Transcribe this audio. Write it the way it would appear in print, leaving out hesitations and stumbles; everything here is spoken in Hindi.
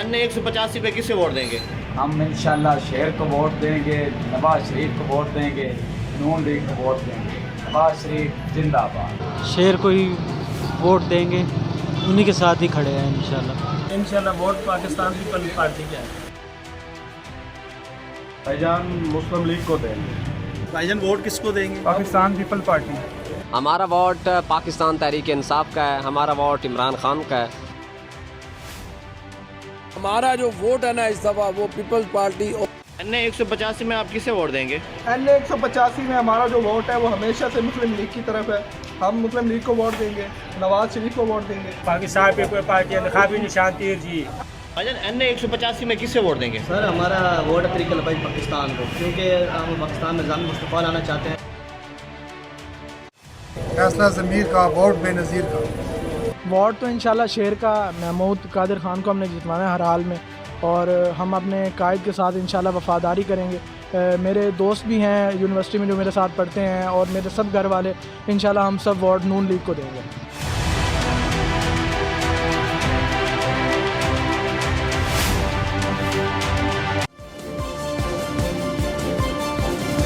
अन्य 185 पे किसे वोट देंगे? हम इंशाल्लाह शेर को वोट देंगे, नवाज शरीफ को वोट देंगे, नून लीग को वोट देंगे। नवाज शरीफ जिंदाबाद। शेर को ही वोट देंगे, उन्हीं के साथ ही खड़े हैं इंशाल्लाह। वोट पाकिस्तान पीपल्स पार्टी का है। भाईजान मुस्लिम लीग को देंगे। भाईजान वोट किसको देंगे? Pakistan people party. हमारा वोट पाकिस्तान तहरीक इंसाफ का है, हमारा वोट इमरान खान का है। हमारा जो वोट है ना इस दफ़ा वो पीपल्स पार्टी। अन्य 185 में आप किसे वोट देंगे? अन्य 185 में हमारा जो वोट है वो हमेशा से मुस्लिम लीग की तरफ है। हम मुस्लिम लीग को वोट देंगे, नवाज शरीफ को वोट देंगे। पाकिस्तान पीपल पार्टी इंतखाबी निशान तीर जी। भाईजान अन्य 185 में किसे वोट देंगे? सर हमारा वोट है तरीक़ अल-हज पाकिस्तान को, क्योंकि हम पाकिस्तान में निज़ाम मुस्तफ़ा लाना चाहते हैं। फैसला ज़मीर का, वोट बेनज़ीर का। वोट तो इंशाल्लाह शेर का, महमूद कादिर खान को हमने जितवाना है हर हाल में, और हम अपने कायद के साथ इंशाल्लाह वफ़ादारी करेंगे। मेरे दोस्त भी हैं यूनिवर्सिटी में जो मेरे साथ पढ़ते हैं, और मेरे सब घर वाले इंशाल्लाह हम सब वोट नून लीग को देंगे।